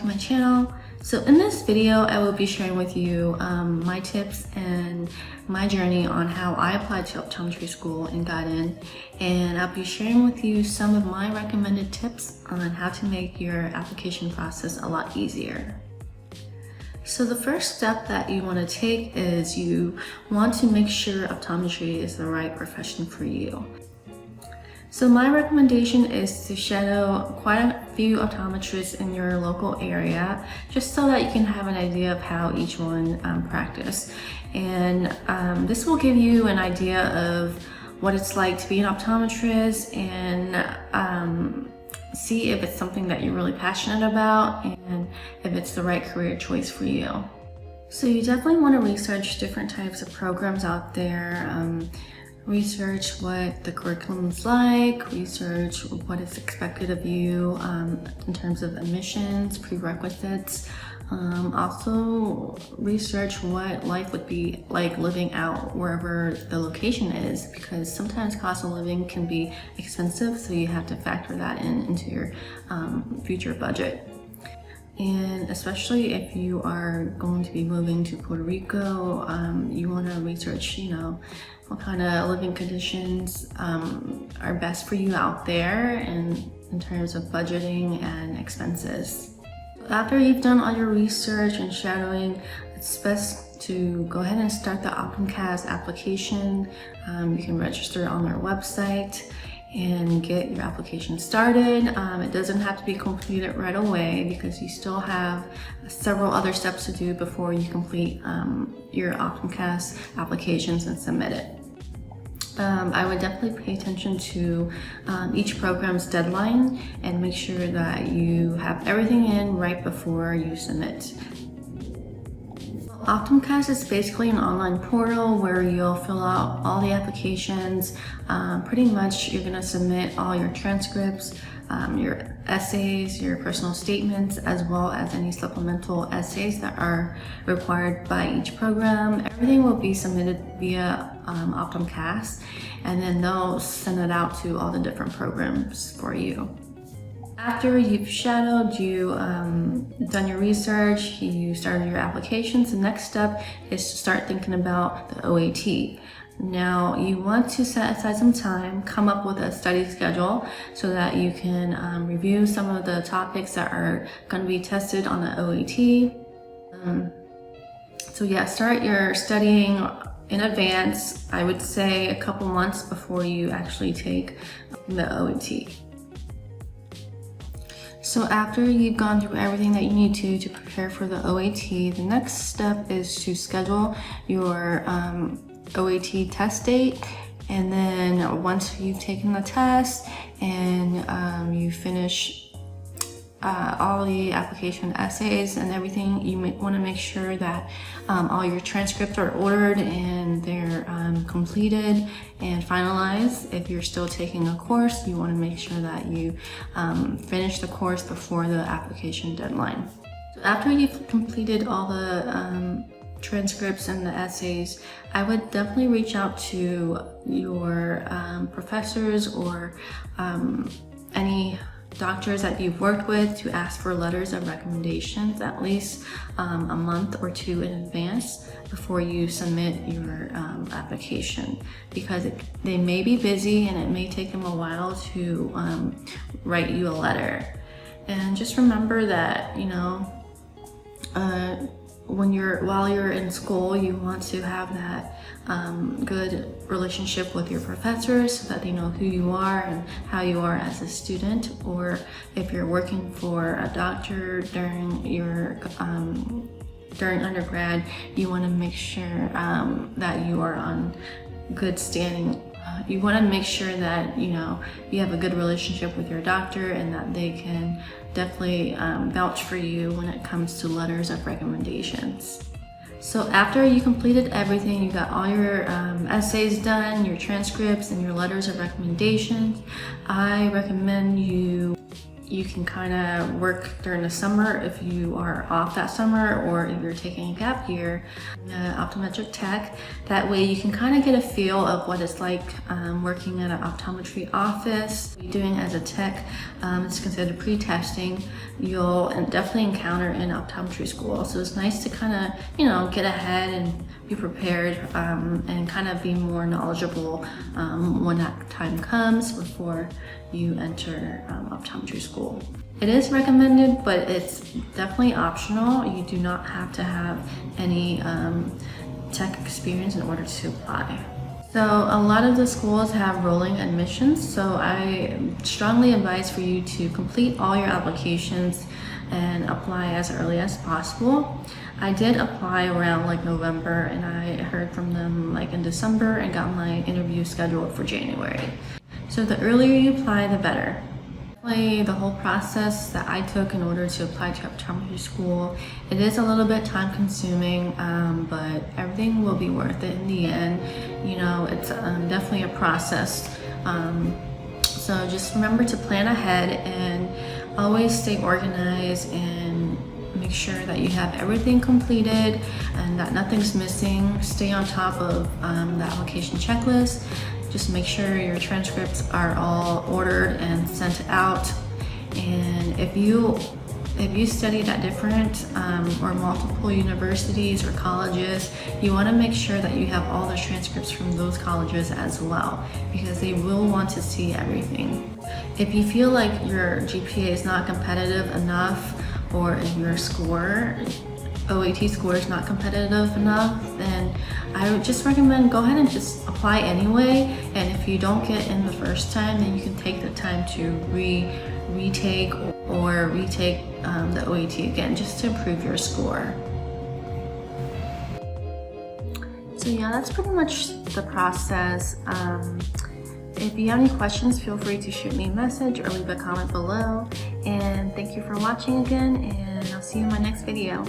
to my channel. So in this video, I will be sharing with you my tips and my journey on how I applied to optometry school and got in. And I'll be sharing with you some of my recommended tips on how to make your application process a lot easier. So the first step that you want to take is you want to make sure optometry is the right profession for you. So my recommendation is to shadow quite a few optometrists in your local area, just so that you can have an idea of how each one practice. And this will give you an idea of what it's like to be an optometrist and see if it's something that you're really passionate about and if it's the right career choice for you. So you definitely want to research different types of programs out there. Research what the curriculum is like, research what is expected of you in terms of admissions, prerequisites. Also research what life would be like living out wherever the location is, because sometimes cost of living can be expensive, so you have to factor that into your future budget. And especially if you are going to be moving to Puerto Rico, you want to research, what kind of living conditions are best for you out there and in terms of budgeting and expenses. After you've done all your research and shadowing, it's best to go ahead and start the Optomcast application. You can register on their website and get your application started. It doesn't have to be completed right away because you still have several other steps to do before you complete your Optomcast applications and submit it. I would definitely pay attention to each program's deadline and make sure that you have everything in right before you submit. Optomcast is basically an online portal where you'll fill out all the applications. Pretty much you're going to submit all your transcripts, your essays, your personal statements, as well as any supplemental essays that are required by each program. Everything will be submitted via Optomcast, and then they'll send it out to all the different programs for you. After you've shadowed, you done your research, you started your applications, the next step is to start thinking about the OAT. Now you want to set aside some time, come up with a study schedule so that you can review some of the topics that are going to be tested on the OAT. So yeah, start your studying in advance. I would say a couple months before you actually take the OAT. So after you've gone through everything that you need to prepare for the OAT, the next step is to schedule your OAT test date. And then once you've taken the test and you finish all the application essays and everything, you want to make sure that all your transcripts are ordered and they're completed and finalized. If you're still taking a course, you want to make sure that you finish the course before the application deadline. So after you've completed all the transcripts and the essays, I would definitely reach out to your professors or any doctors that you've worked with to ask for letters of recommendations at least a month or two in advance before you submit your application, because they may be busy and it may take them a while to write you a letter. And just remember that while you're in school, you want to have that good relationship with your professors so that they know who you are and how you are as a student. Or if you're working for a doctor during your during undergrad, you want to make sure that you are on good standing. You want to make sure that you have a good relationship with your doctor and that they can definitely vouch for you when it comes to letters of recommendations. So after you completed everything, you got all your essays done, your transcripts, and your letters of recommendations, I recommend you you can kind of work during the summer if you are off that summer, or if you're taking a gap year, optometric tech. That way you can kind of get a feel of what it's like working at an optometry office. Doing as a tech, it's considered pre-testing. You'll definitely encounter in optometry school. So it's nice to kind of, get ahead and be prepared and kind of be more knowledgeable when that time comes before you enter optometry school. It is recommended, but it's definitely optional. You do not have to have any tech experience in order to apply. So a lot of the schools have rolling admissions, so I strongly advise for you to complete all your applications and apply as early as possible. I did apply around like November, and I heard from them like in December and got my interview scheduled for January. So the earlier you apply, the better. The whole process that I took in order to apply to optometry school, it is a little bit time consuming, but everything will be worth it in the end. It's definitely a process. So just remember to plan ahead and always stay organized and make sure that you have everything completed and that nothing's missing. Stay on top of the application checklist. Just make sure your transcripts are all ordered and sent out. And if you studied at different or multiple universities or colleges, you want to make sure that you have all the transcripts from those colleges as well, because they will want to see everything. If you feel like your GPA is not competitive enough, or if your OAT score is not competitive enough, then I would just recommend go ahead and just apply anyway. And if you don't get in the first time, then you can take the time to retake the OAT again, just to improve your score. So yeah, that's pretty much the process. If you have any questions, feel free to shoot me a message or leave a comment below. And thank you for watching again, and I'll see you in my next video.